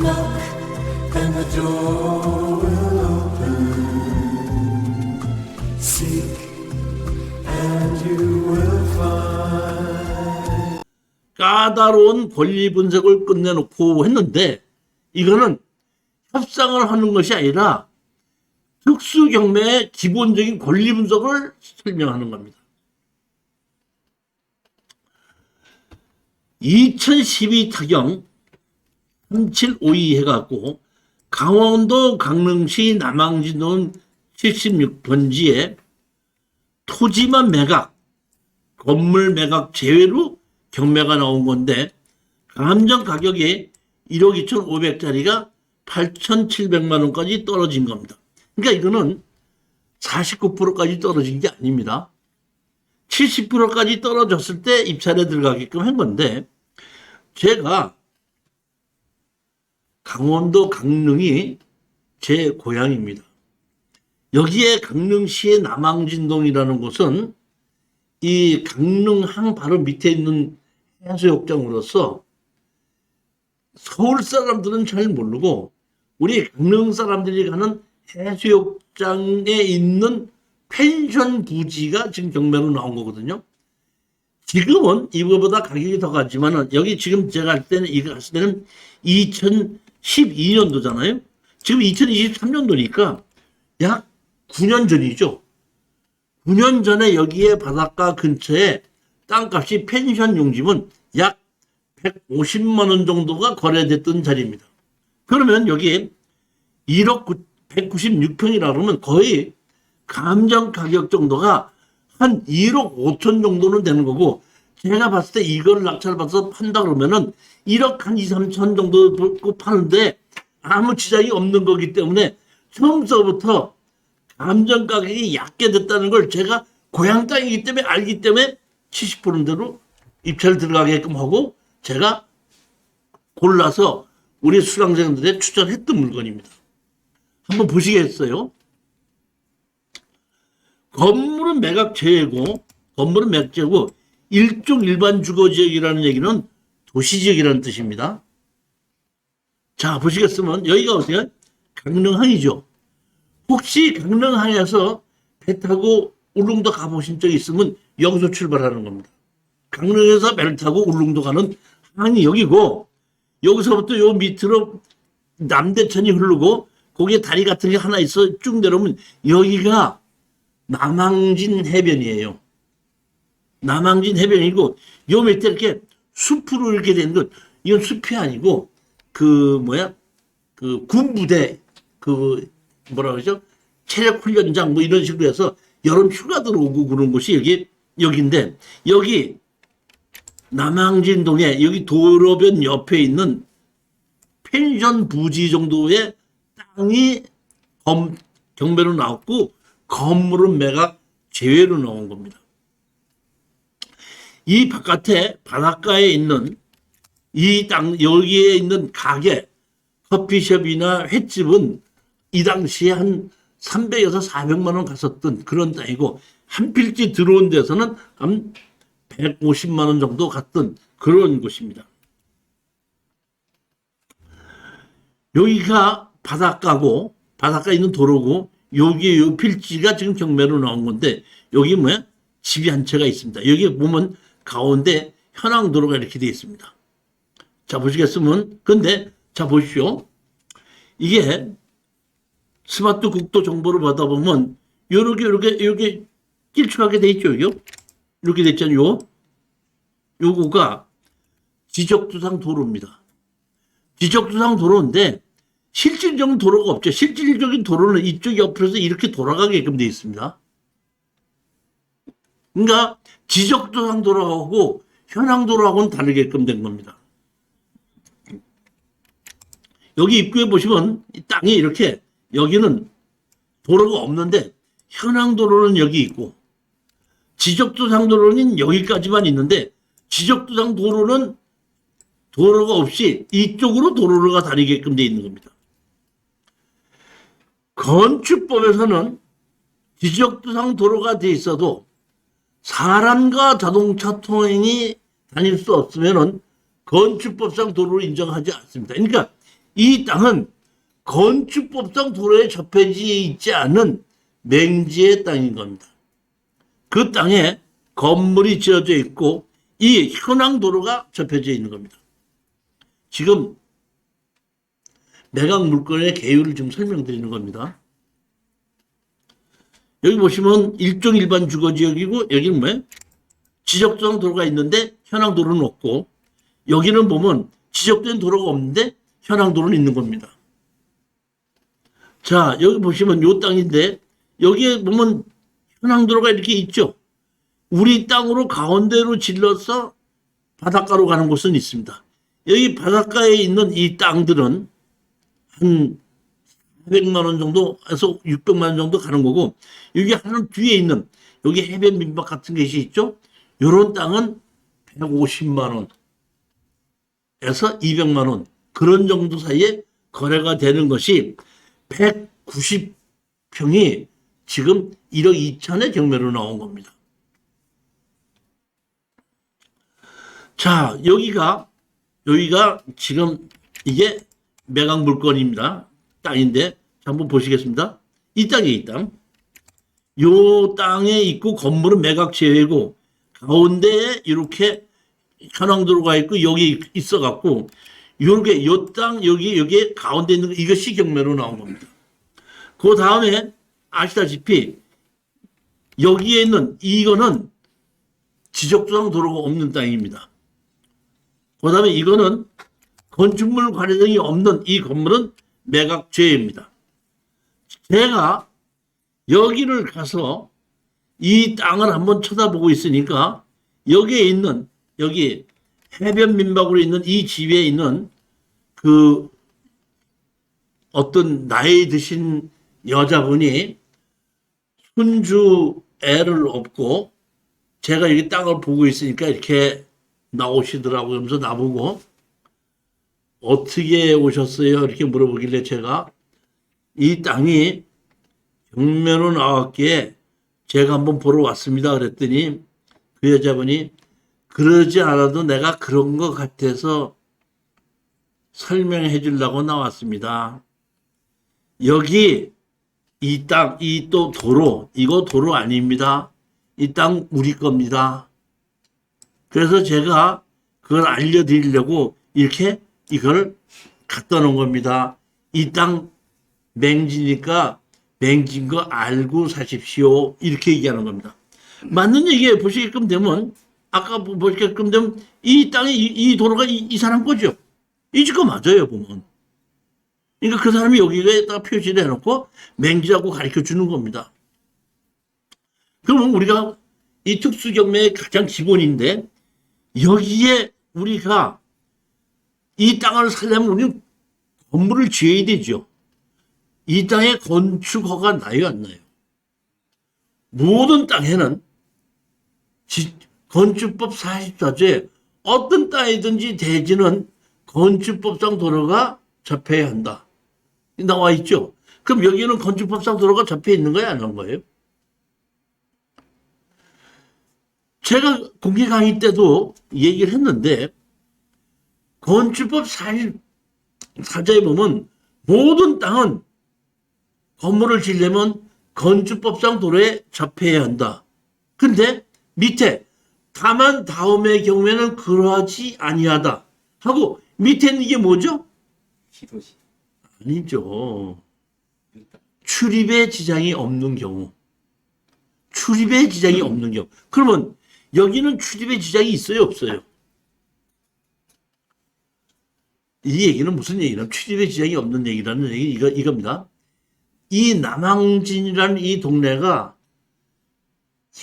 knock and the door will open. Seek and you will find. 까다로운 권리 분석을 끝내놓고 했는데 이거는 협상을 하는 것이 아니라 특수경매의 기본적인 권리 분석을 설명하는 겁니다. 2012 타경 3752 해갖고 강원도 강릉시 남항진동 76번지에 토지만 매각, 건물 매각 제외로 경매가 나온 건데 감정 가격이 1억 2,500짜리가 8,700만 원까지 떨어진 겁니다. 그러니까 이거는 49%까지 떨어진 게 아닙니다. 70%까지 떨어졌을 때 입찰에 들어가게끔 한 건데 제가 강원도 강릉이 제 고향입니다. 여기에 강릉시의 남항진동이라는 곳은 이 강릉항 바로 밑에 있는 해수욕장으로서 서울 사람들은 잘 모르고 우리 강릉 사람들이 가는 해수욕장에 있는 펜션 부지가 지금 경매로 나온 거거든요. 지금은 이거보다 가격이 더 가지만은 여기 지금 제가 할 때는 이거 갔을 때는 2012년도잖아요. 지금 2023년도니까 약 9년 전이죠. 9년 전에 여기에 바닷가 근처에 땅값이 펜션 용집은 약 150만 원 정도가 거래됐던 자리입니다. 그러면 여기에 1억 196평이라 그러면 거의 감정 가격 정도가 한 1억 5천 정도는 되는 거고 제가 봤을 때 이걸 낙찰 받아서 판다 그러면은 1억 한 2, 3천 정도 파는데 아무 지장이 없는 거기 때문에 처음서부터 감정 가격이 얕게 됐다는 걸 제가 고향 땅이기 때문에 알기 때문에 70%대로 입찰 들어가게끔 하고 제가 골라서 우리 수강생들에 추천했던 물건입니다. 한번 보시겠어요? 건물은 매각 제외고 일종 일반 주거지역이라는 얘기는 도시지역이라는 뜻입니다. 자, 보시겠으면 여기가 어때요? 강릉항이죠. 혹시 강릉항에서 배 타고 울릉도 가보신 적 있으면 여기서 출발하는 겁니다. 강릉에서 배를 타고 울릉도 가는 항이 여기고 여기서부터 요 밑으로 남대천이 흐르고 거기에 다리 같은 게 하나 있어 쭉 내려오면 여기가 남항진 해변이에요. 남항진 해변이고 요 밑에 이렇게 숲으로 이렇게 된 건 이건 숲이 아니고 그 군부대 뭐라 그러죠? 체력 훈련장 뭐 이런 식으로 해서 여름 휴가 들어오고 그런 곳이 여기인데 여기 남항진동에 여기 도로변 옆에 있는 펜션 부지 정도의 땅이 경매로 나왔고 건물은 매각 제외로 나온 겁니다. 이 바깥에 바닷가에 있는 이 땅 여기에 있는 가게 커피숍이나 횟집은 이 당시에 한 300에서 400만 원 갔었던 그런 땅이고 한 필지 들어온 데서는 한 150만 원 정도 갔던 그런 곳입니다. 여기가 바닷가고 바닷가에 있는 도로고 여기 요 필지가 지금 경매로 나온 건데 여기 집이 한 채가 있습니다. 여기 보면 가운데 현황도로가 이렇게 되어 있습니다. 자, 보시겠으면 근데 자 보십시오. 이게 스마트 국도 정보를 받아보면 이렇게 길쭉하게 돼 있죠. 이렇게 돼 있잖아요. 요거가 지적주상 도로입니다. 지적주상 도로인데 실질적인 도로가 없죠. 실질적인 도로는 이쪽 옆에서 이렇게 돌아가게끔 되어 있습니다. 그러니까 지적도상 도로하고 현황도로하고는 다르게끔 된 겁니다. 여기 입구에 보시면 이 땅이 이렇게 여기는 도로가 없는데 현황도로는 여기 있고 지적도상 도로는 여기까지만 있는데 지적도상 도로는 도로가 없이 이쪽으로 도로가 다니게끔 되어 있는 겁니다. 건축법에서는 지적도상 도로가 되어 있어도 사람과 자동차 통행이 다닐 수 없으면 건축법상 도로를 인정하지 않습니다. 그러니까 이 땅은 건축법상 도로에 접해져 있지 않은 맹지의 땅인 겁니다. 그 땅에 건물이 지어져 있고 이 현황 도로가 접해져 있는 겁니다. 지금 매각 물건의 개요를 지금 설명드리는 겁니다. 여기 보시면 일종 일반 주거지역이고 여기는 뭐예요? 지적된 도로가 있는데 현황 도로는 없고 여기는 보면 지적된 도로가 없는데 현황 도로는 있는 겁니다. 자, 여기 보시면 요 땅인데 여기에 보면 현황 도로가 이렇게 있죠. 우리 땅으로 가운데로 질러서 바닷가로 가는 곳은 있습니다. 여기 바닷가에 있는 이 땅들은 한 400만 원 정도에서 600만 원 정도 가는 거고 여기 하나 뒤에 있는 여기 해변 민박 같은 것이 있죠. 요런 땅은 150만 원에서 200만 원 그런 정도 사이에 거래가 되는 것이 190평이 지금 1억 2천의 경매로 나온 겁니다. 자, 여기가 지금 이게 매각 물건입니다. 땅인데 한번 보시겠습니다. 이 땅이에요, 이 땅. 요 땅에 있고 건물은 매각 제외고 가운데에 이렇게 현황도로가 있고 여기 있어 갖고 요렇게 요 땅 여기에 가운데 있는 거 이것이 경매로 나온 겁니다. 그 다음에 아시다시피 여기에 있는 이거는 지적조항 도로가 없는 땅입니다. 그 다음에 이거는 건축물 관리등이 없는 이 건물은 매각죄입니다. 제가 여기를 가서 이 땅을 한번 쳐다보고 있으니까 여기에 있는 여기 해변 민박으로 있는 이 집에 있는 그 어떤 나이 드신 여자분이 손주 애를 업고 제가 여기 땅을 보고 있으니까 이렇게 나오시더라고요. 그러면서 나보고 어떻게 오셨어요? 이렇게 물어보길래 제가 이 땅이 경매로 나왔기에 제가 한번 보러 왔습니다. 그랬더니 그 여자분이 그러지 않아도 내가 그런 것 같아서 설명해 주려고 나왔습니다. 여기 이 땅, 이 또 도로, 이거 도로 아닙니다. 이 땅 우리 겁니다. 그래서 제가 그걸 알려드리려고 이렇게 이걸 갖다 놓은 겁니다. 이 땅 맹지니까 맹지인 거 알고 사십시오. 이렇게 얘기하는 겁니다. 맞는 얘기에 보시게끔 되면 아까 보시게끔 되면 이 땅에 이 도로가 이 사람 거죠. 이 집 거 맞아요 보면. 그러니까 그 사람이 여기에다가 표시를 해놓고 맹지라고 가르쳐 주는 겁니다. 그러면 우리가 이 특수경매의 가장 기본인데 여기에 우리가 이 땅을 살려면 우리는 건물을 지어야 되죠. 이 땅에 건축허가 나요, 안 나요? 모든 땅에는 건축법 44조에 어떤 땅이든지 대지는 건축법상 도로가 접해야 한다. 나와 있죠. 그럼 여기는 건축법상 도로가 접해 있는 거예요, 안 나온 거예요? 제가 공개 강의 때도 얘기를 했는데 건축법 44조에 보면 모든 땅은 건물을 지으려면 건축법상 도로에 접해야 한다. 근데 밑에 다만 다음의 경우에는 그러하지 아니하다 하고 밑에는 이게 뭐죠? 시도시. 아니죠. 출입에 지장이 없는 경우. 출입에 지장이 없는 경우. 그러면 여기는 출입에 지장이 있어요, 없어요? 이 얘기는 무슨 얘기냐면 출입에 지장이 없는 얘기라는 얘기 이겁니다. 이 남항진이라는 이 동네가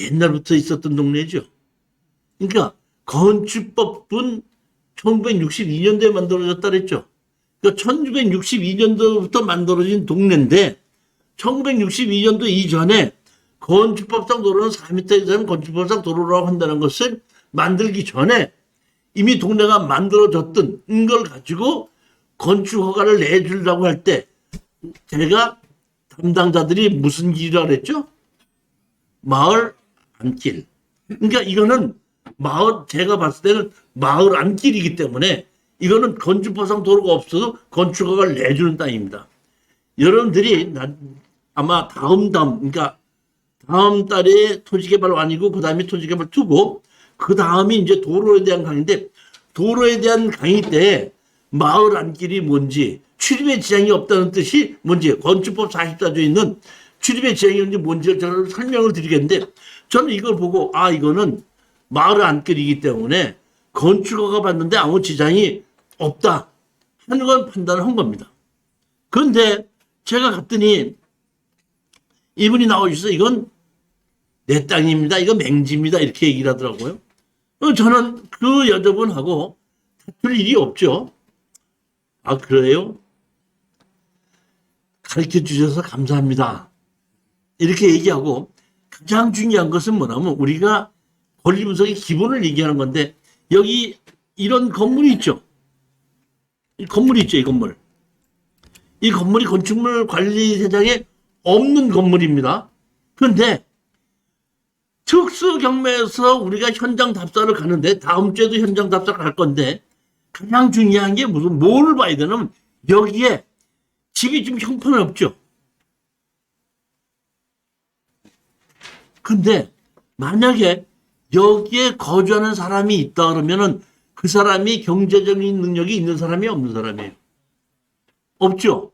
옛날부터 있었던 동네죠. 그러니까 건축법은 1962년도에 만들어졌다 그랬죠. 그러니까 1962년도부터 만들어진 동네인데 1962년도 이전에 건축법상 도로는 4m 이상은 건축법상 도로라고 한다는 것을 만들기 전에 이미 동네가 만들어졌던 걸 가지고 건축 허가를 내주려고 할 때 제가 담당자들이 무슨 길이라 그랬죠? 마을 안길. 그러니까 이거는 마을, 제가 봤을 때는 마을 안길이기 때문에 이거는 건축법상 도로가 없어도 건축허가를 내주는 땅입니다. 여러분들이 아마 그러니까 다음 달에 토지개발 완이고 그 다음에 토지개발 2고 그 다음이 이제 도로에 대한 강의인데 도로에 대한 강의 때 마을 안길이 뭔지 출입에 지장이 없다는 뜻이 뭔지 건축법 44조에 있는 출입에 지장이 뭔지를 저는 설명을 드리겠는데 저는 이걸 보고 이거는 마을 안길이기 때문에 건축허가 받는데 아무 지장이 없다 하는 건 판단을 한 겁니다. 그런데 제가 갔더니 이분이 나오셔서 이건 내 땅입니다. 이거 맹지입니다. 이렇게 얘기를 하더라고요. 저는 그 여자분하고 다툴 일이 없죠. 그래요? 가르쳐 주셔서 감사합니다. 이렇게 얘기하고 가장 중요한 것은 뭐냐면 우리가 권리 분석의 기본을 얘기하는 건데 여기 이런 건물이 있죠. 이 건물이 있죠. 이 건물이 건축물 관리대장에 없는 건물입니다. 그런데 특수 경매에서 우리가 현장 답사를 가는데 다음 주에도 현장 답사를 갈 건데 가장 중요한 게 뭘 봐야 되냐면 여기에 집이 좀 형편없죠. 근데 만약에 여기에 거주하는 사람이 있다 그러면은 그 사람이 경제적인 능력이 있는 사람이 없는 사람이에요. 없죠.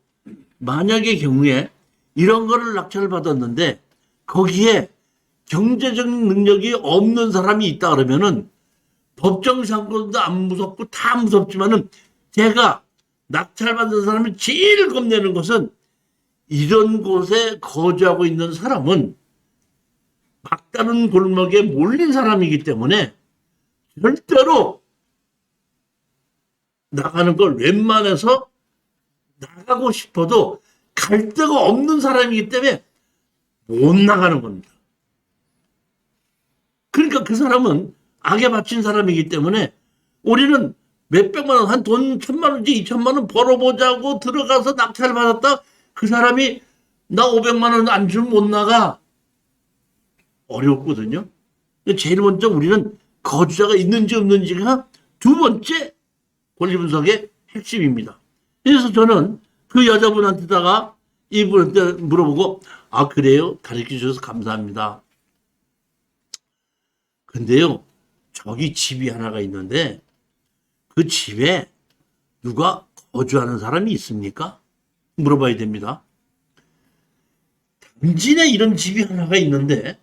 만약의 경우에 이런 거를 낙찰을 받았는데 거기에 경제적인 능력이 없는 사람이 있다 그러면은 법정상권도 안 무섭고 다 무섭지만은 제가 낙찰받은 사람이 제일 겁내는 것은 이런 곳에 거주하고 있는 사람은 막다른 골목에 몰린 사람이기 때문에 절대로 나가는 걸 웬만해서 나가고 싶어도 갈 데가 없는 사람이기 때문에 못 나가는 겁니다. 그러니까 그 사람은 악에 바친 사람이기 때문에 우리는 몇백만 원, 한 돈 1,000만 원인지 2,000만 원 벌어보자고 들어가서 낙찰을 받았다. 그 사람이 나 500만 원 안 주면 못 나가. 어렵거든요. 제일 먼저 우리는 거주자가 있는지 없는지가 두 번째 권리 분석의 핵심입니다. 그래서 저는 그 여자분한테다가 이분한테 물어보고 그래요? 가르쳐 주셔서 감사합니다. 근데요, 저기 집이 하나가 있는데 그 집에 누가 거주하는 사람이 있습니까? 물어봐야 됩니다. 당진에 이런 집이 하나가 있는데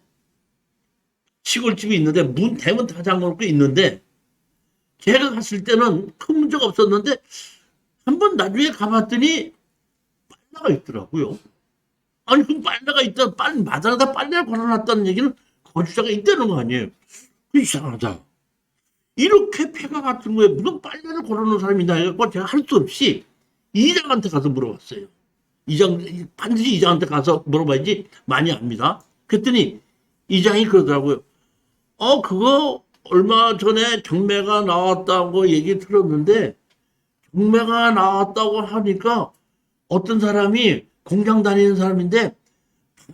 시골집이 있는데 문 대문 다 잠궈놓고 있는데 제가 갔을 때는 큰 문제가 없었는데 한번 나중에 가봤더니 빨래가 있더라고요. 아니 그럼 빨래가 있다 마당에다 빨래를 걸어놨다는 얘기는 거주자가 있다는 거 아니에요. 이상하다. 이렇게 폐가 같은 거에 무슨 빨래를 걸어놓은 사람이 있나 해갖고 제가 할 수 없이 이장한테 가서 물어봤어요. 반드시 이장한테 가서 물어봐야지 많이 압니다. 그랬더니 이장이 그러더라고요. 그거 얼마 전에 경매가 나왔다고 얘기 들었는데 경매가 나왔다고 하니까 어떤 사람이 공장 다니는 사람인데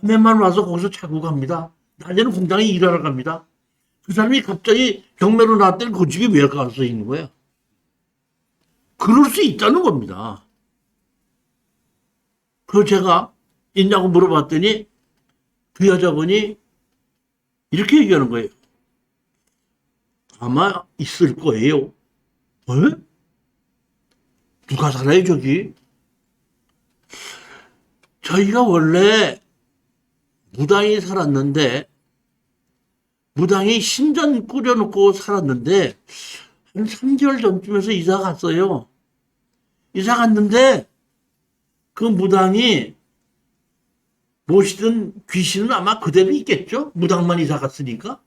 밤에만 와서 거기서 자고 갑니다. 낮에는 공장에 일하러 갑니다. 그 사람이 갑자기 경매로 나왔더니 그 집이 왜 가서 있는 거야? 그럴 수 있다는 겁니다. 그래서 제가 있냐고 물어봤더니 그 여자분이 이렇게 얘기하는 거예요. 아마 있을 거예요. 누가 살아요, 저기? 저희가 원래 무당이 살았는데 무당이 신전 꾸려놓고 살았는데 한 3개월 전쯤에서 이사 갔어요. 이사 갔는데 그 무당이 모시던 귀신은 아마 그대로 있겠죠? 무당만 이사 갔으니까.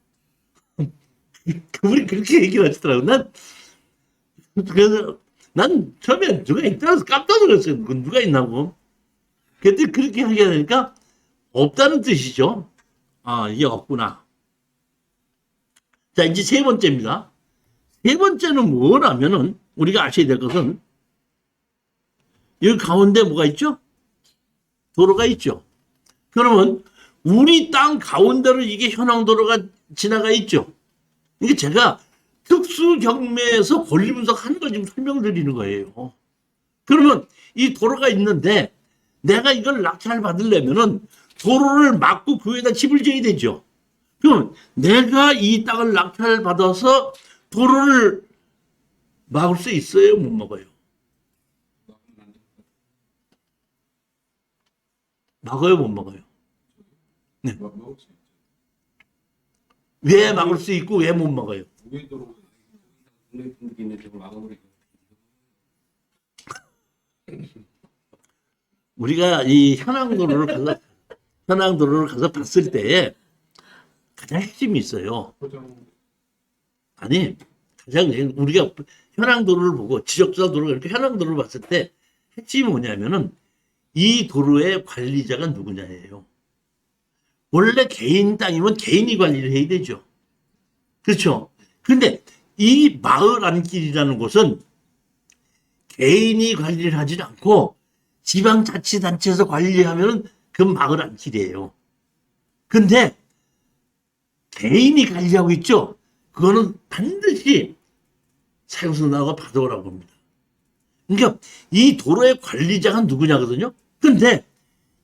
그분이 그렇게 얘기를 하시더라고요. 그래서 난 처음에 누가 있다고 깜짝 놀랐어요. 누가 있나고. 그때 그렇게 하게 되니까 없다는 뜻이죠. 이게 없구나. 자, 이제 세 번째입니다. 세 번째는 뭐라면은 우리가 아셔야 될 것은 여기 가운데 뭐가 있죠? 도로가 있죠. 그러면 우리 땅 가운데로 이게 현황도로가 지나가 있죠. 이게 제가 특수 경매에서 권리 분석하는 걸 지금 설명드리는 거예요. 그러면 이 도로가 있는데 내가 이걸 낙찰 받으려면은 도로를 막고 그 위에다 집을 지어야 되죠. 그럼 내가 이 땅을 낙찰 받아서 도로를 막을 수 있어요? 못 막아요? 막아요? 못 막아요? 네. 왜 막을 수 있고 왜 못 막아요? 우리가 이 현황도로를 가서 봤을 때 가장 핵심이 있어요. 아니, 가장 우리가 현황도로를 보고 지적자 도로 이렇게 현황도로를 봤을 때 핵심이 뭐냐면은 이 도로의 관리자가 누구냐예요. 원래 개인 땅이면 개인이 관리를 해야 되죠. 그렇죠. 근데 이 마을 안길이라는 곳은 개인이 관리를 하지 않고 지방자치단체에서 관리하면 그 마을 안길이에요. 근데 개인이 관리하고 있죠. 그거는 반드시 사용선하고 받아오라고 합니다. 그러니까 이 도로의 관리자가 누구냐거든요. 근데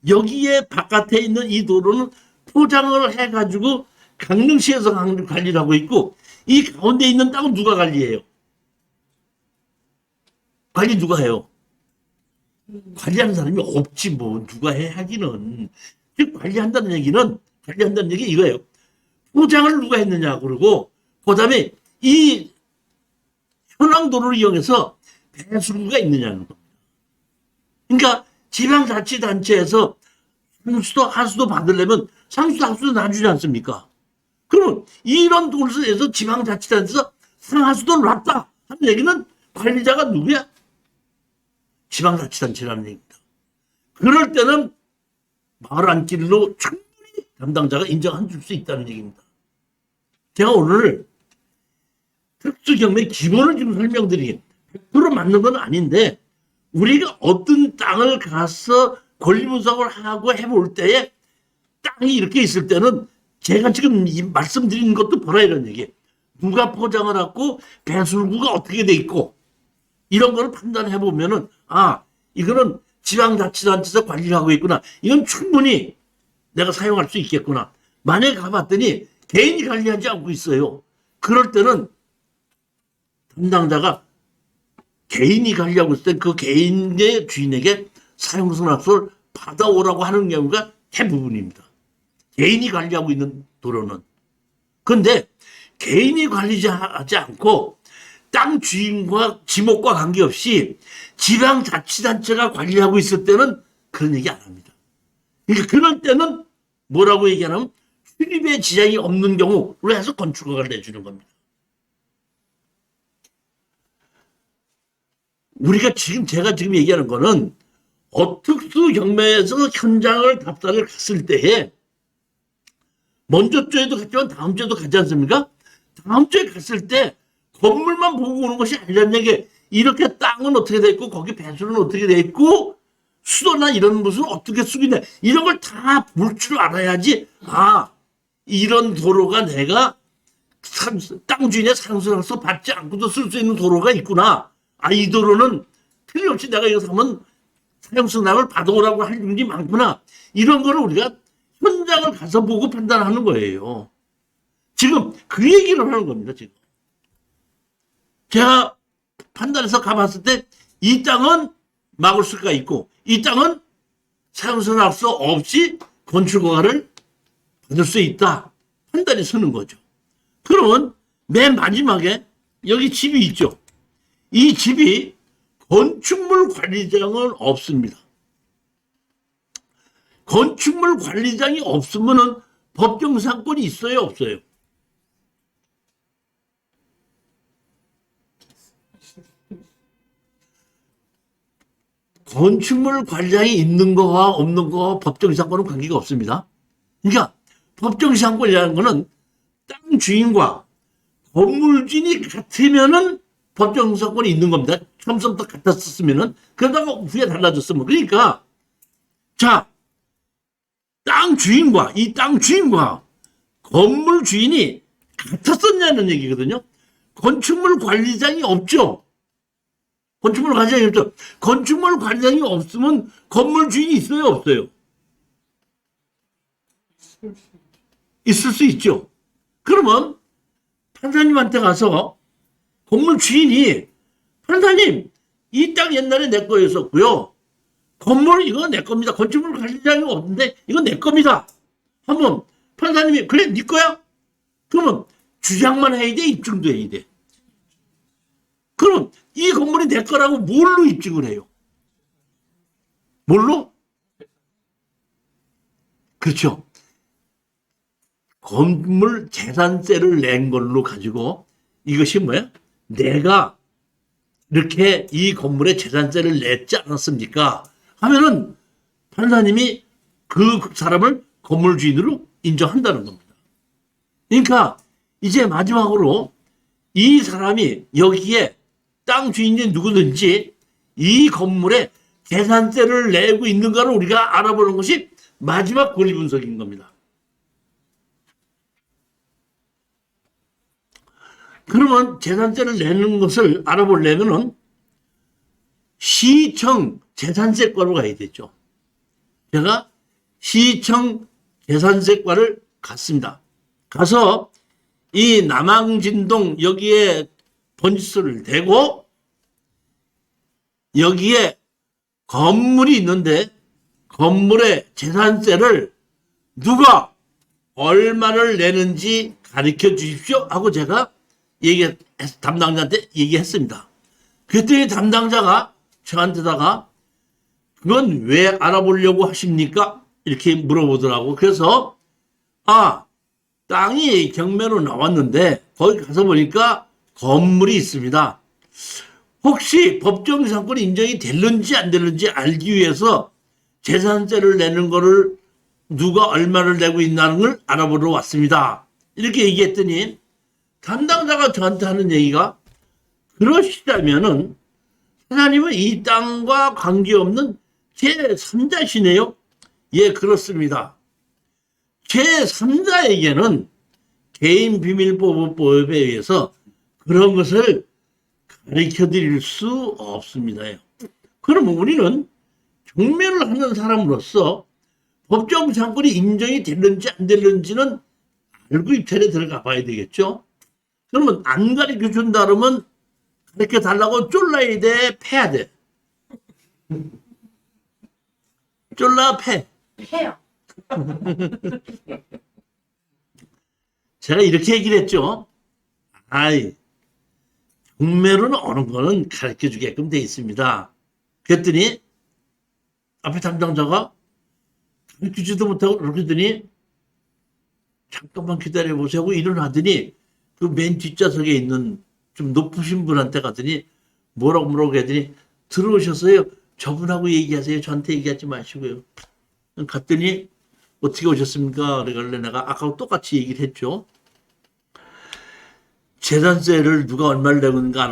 여기에 바깥에 있는 이 도로는 포장을 해가지고 강릉시에서 관리를 하고 있고 이 가운데 있는 땅은 누가 관리해요? 관리 누가 해요? 관리하는 사람이 없지 뭐 누가 해 하기는. 즉 관리한다는 얘기 이거예요. 포장을 누가 했느냐 그리고 그다음에 이 현황도로를 이용해서 배수구가 있느냐는 겁니다. 그러니까 지방자치단체에서 상수도 하수도 받으려면 상수도 하수도 놔주지 않습니까? 그러면 이런 곳에서 지방자치단체에서 상하수도를 놨다 하는 얘기는 관리자가 누구야? 지방자치단체라는 얘기입니다. 그럴 때는 마을 안길로 충분히 담당자가 인정해 수 있다는 얘기입니다. 제가 오늘 특수경매 기본을 지금 설명드리긴 100% 맞는 건 아닌데 우리가 어떤 땅을 가서 권리분석을 하고 해볼 때에 땅이 이렇게 있을 때는 제가 지금 말씀드리는 것도 보라 이런 얘기. 누가 포장을 하고 배수구가 어떻게 돼 있고 이런 거를 판단해 보면은 아 이거는 지방자치단체에서 관리를 하고 있구나. 이건 충분히 내가 사용할 수 있겠구나. 만약에 가봤더니 개인이 관리하지 않고 있어요. 그럴 때는 담당자가 개인이 관리하고 있을 때 그 개인의 주인에게 사용승낙서를 받아오라고 하는 경우가 대부분입니다. 개인이 관리하고 있는 도로는. 그런데 개인이 관리하지 않고 땅 주인과 지목과 관계없이 지방자치단체가 관리하고 있을 때는 그런 얘기 안 합니다. 그러니까 그럴 때는 뭐라고 얘기하냐면 출입에 지장이 없는 경우로 해서 건축허가를 내주는 겁니다. 제가 지금 얘기하는 거는 특수 경매에서 현장을 답사를 갔을 때에 먼저 주에도 갔지만 다음 주에도 가지 않습니까? 다음 주에 갔을 때 건물만 보고 오는 것이 아니라는 얘기. 이렇게 땅은 어떻게 돼 있고 거기 배수는 어떻게 돼 있고 수도나 이런 것은 어떻게 쓰기냐 이런 걸 다 볼 줄 알아야지. 아 이런 도로가 내가 땅 주인의 상수로서 받지 않고도 쓸 수 있는 도로가 있구나. 아 이 도로는 틀림없이 내가 이거 사면 사용승낙을 받아오라고 할 일이 많구나. 이런 거를 우리가 현장을 가서 보고 판단하는 거예요. 지금 그 얘기를 하는 겁니다. 지금 제가 판단해서 가봤을 때 이 땅은 막을 수가 있고 이 땅은 사용승낙서 없이 건축허가를 받을 수 있다. 판단이 서는 거죠. 그러면 맨 마지막에 여기 집이 있죠. 이 집이 건축물 관리장은 없습니다. 건축물 관리장이 없으면은 법정상권이 있어요, 없어요? 건축물 관리장이 있는 거와 없는 거와 법정상권은 관계가 없습니다. 그러니까 법정상권이라는 거는 땅 주인과 건물 주인이 같으면은 법정상권이 있는 겁니다. 처음부터 같았었으면은 그러다가 후에 달라졌으면 그러니까 자 땅 주인과 이 땅 주인과 건물 주인이 같았었냐는 얘기거든요. 건축물 관리장이 없죠. 건축물 관리장이 없죠. 건축물 관리장이 없으면 건물 주인이 있어요, 없어요? 있을 수 있죠. 그러면 판사님한테 가서 건물 주인이 판사님, 이 땅 옛날에 내 거였었고요. 건물 이거 내 겁니다. 건축물 관리장이 없는데 이거 내 겁니다. 한번 판사님이 그래 네 거야? 그러면 주장만 해야 돼, 입증도 해야 돼. 그럼 이 건물이 내 거라고 뭘로 입증을 해요? 뭘로? 그렇죠. 건물 재산세를 낸 걸로 가지고 이것이 뭐야? 내가 이렇게 이 건물에 재산세를 냈지 않았습니까? 하면은 판사님이 그 사람을 건물 주인으로 인정한다는 겁니다. 그러니까 이제 마지막으로 이 사람이 여기에 땅 주인이 누구든지 이 건물에 재산세를 내고 있는가를 우리가 알아보는 것이 마지막 권리 분석인 겁니다. 그러면 재산세를 내는 것을 알아보려면은 시청 재산세과로 가야 되죠. 제가 시청 재산세과를 갔습니다. 가서 이 남항진동 여기에 번지수를 대고 여기에 건물이 있는데 건물의 재산세를 누가 얼마를 내는지 가르쳐 주십시오 하고 제가 담당자한테 얘기했습니다. 그랬더니 담당자가 저한테다가 그건 왜 알아보려고 하십니까? 이렇게 물어보더라고. 그래서 땅이 경매로 나왔는데 거기 가서 보니까 건물이 있습니다. 혹시 법정상권이 인정이 될는지 안 될는지 알기 위해서 재산세를 내는 거를 누가 얼마를 내고 있다는 걸 알아보러 왔습니다. 이렇게 얘기했더니 담당자가 저한테 하는 얘기가 그러시다면은 사장님은 이 땅과 관계없는 제3자시네요. 예, 그렇습니다. 제3자에게는 개인비밀보호법에 의해서 그런 것을 가르쳐 드릴 수 없습니다. 그러면 우리는 경매를 하는 사람으로서 법정 상권이 인정이 됐는지 안 됐는지는 알고 입찰에 들어가 봐야 되겠죠. 그러면 안 가르쳐 준다 그러면 가르쳐 달라고 쫄라야 돼, 패야 돼? 쫄라, 패? 해요. 제가 이렇게 얘기를 했죠. 경매로는 어느 거는 가르쳐 주게끔 돼 있습니다. 그랬더니 앞에 담당자가 가르쳐 주지도 못하고 그렇게 했더니 잠깐만 기다려 보세요 하고 일어나더니 그 맨 뒷좌석에 있는 좀 높으신 분한테 갔더니 뭐라고 했더니 들어오셨어요? 저분하고 얘기하세요. 저한테 얘기하지 마시고요. 갔더니 어떻게 오셨습니까? 그러길래 내가 아까와 똑같이 얘기를 했죠. 재산세를 누가 얼마를 내고 있는가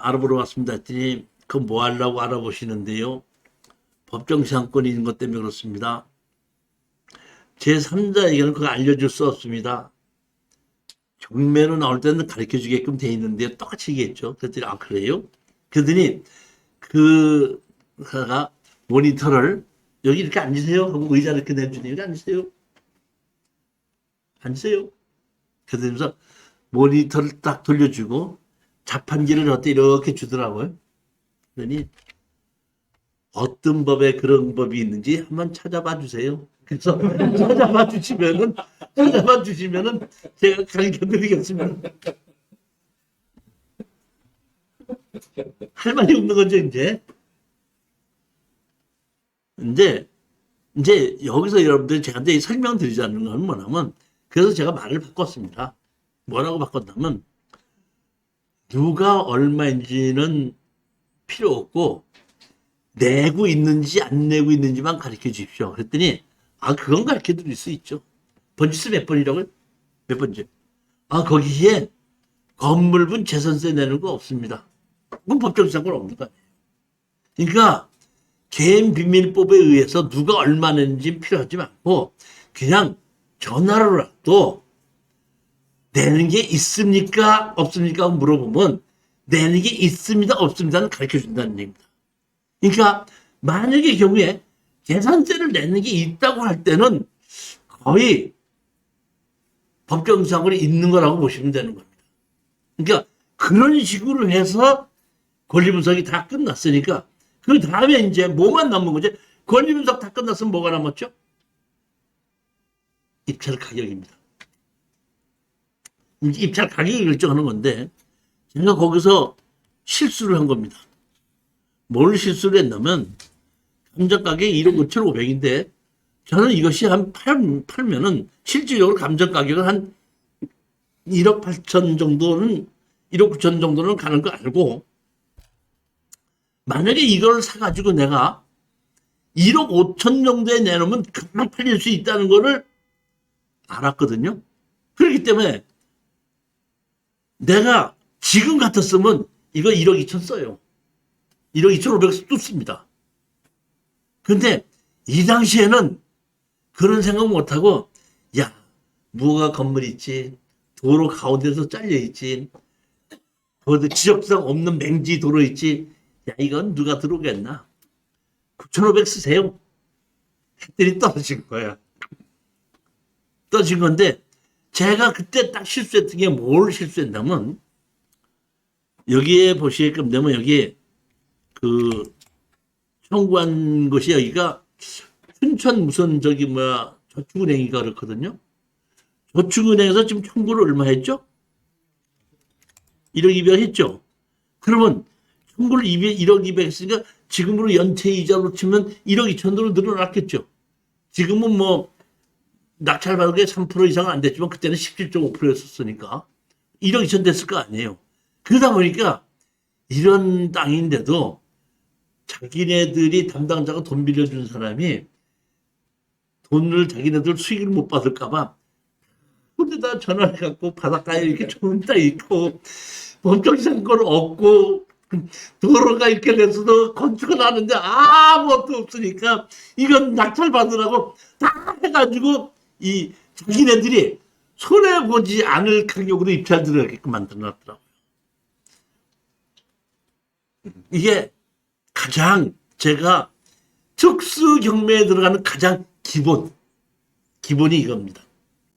알아보러 왔습니다 했더니 그거 뭐 하려고 알아보시는데요. 법정상권이 있는 것 때문에 그렇습니다. 제3자에게는 그거 알려줄 수 없습니다. 경매로 나올 때는 가르쳐 주게끔 돼 있는데 똑같이 얘기했죠. 그랬더니 그래요? 그랬더니 그가 모니터를 여기 이렇게 앉으세요 하고 의자 이렇게 내주니 여기 앉으세요. 앉으세요. 그러면서 모니터를 딱 돌려주고 자판기를 어때 이렇게 주더라고요. 그러니 어떤 법에 그런 법이 있는지 한번 찾아봐 주세요. 그래서 찾아봐 주시면은 제가 가르쳐 드리겠습니다. 할 말이 없는 거죠, 이제. 이제 여기서 여러분들 제가 이제 설명드리자는 건 뭐냐면 그래서 제가 말을 바꿨습니다. 뭐라고 바꿨냐면 누가 얼마인지는 필요 없고 내고 있는지 안 내고 있는지만 가르쳐 주십시오. 그랬더니 그건 가르쳐 드릴 수 있죠. 번지수 몇 번이라고요? 몇 번째? 거기에 건물분 재산세 내는 거 없습니다. 그건 법정상권 없는 거 아니에요. 그러니까 개인비밀법에 의해서 누가 얼마 내는지 필요하지 않고 그냥 전화로라도 내는 게 있습니까? 없습니까? 물어보면 내는 게 있습니다. 없습니다는 가르쳐 준다는 얘기입니다. 그러니까 만약의 경우에 계산세를 내는 게 있다고 할 때는 거의 법정상으로 있는 거라고 보시면 되는 겁니다. 그러니까 그런 식으로 해서 권리 분석이 다 끝났으니까 그 다음에 이제 뭐만 남은 거지? 권리 분석 다 끝났으면 뭐가 남았죠? 입찰 가격입니다. 이제 입찰 가격을 결정하는 건데 제가 거기서 실수를 한 겁니다. 뭘 실수를 했냐면 감정 가격이 1억 5,500인데 저는 이것이 한 팔면은 실질적으로 감정 가격은 한 1억 8천 정도는 1억 9천 정도는 가는 거 알고 만약에 이걸 사가지고 내가 1억 5천 정도에 내놓으면 금방 팔릴 수 있다는 거를 알았거든요. 그렇기 때문에 내가 지금 같았으면 이거 1억 2천 써요. 1억 2,500 쏟습니다. 근데 이 당시에는 그런 생각 못하고 야 뭐가 건물 있지 도로 가운데서 잘려있지 어디 지적성 없는 맹지 도로 있지 야 이건 누가 들어오겠나 9,500 쓰세요 했더니 떨어진 거야. 떨어진 건데 제가 그때 딱 실수했던 게 뭘 실수했냐면 여기에 보시게끔 되면 여기에 그 청구한 것이 여기가 춘천 무슨 저기 뭐야 저축은행이가 그렇거든요. 저축은행에서 지금 청구를 얼마 했죠? 1억 200 했죠. 그러면 청구를 1억 200 했으니까 지금으로 연체 이자로 치면 1억 2천으로 늘어났겠죠. 지금은 뭐 낙찰받은 게 3% 이상은 안 됐지만 그때는 17.5%였었으니까 1억 2천 됐을 거 아니에요. 그러다 보니까 이런 땅인데도 자기네들이 담당자가 돈 빌려준 사람이 돈을 자기네들 수익을 못 받을까봐 근데다 전화해갖고 바닷가에 이렇게 좋은 땅 있고 법정상 걸 없고 도로가 이렇게 돼서도 건축을 하는데 아무것도 없으니까 이건 낙찰 받으라고 다 해가지고 이 자기네들이 손해보지 않을 가격으로 입찰 들어가게끔 만들어놨더라고요. 이게 가장 제가 특수 경매에 들어가는 가장 기본이 이겁니다.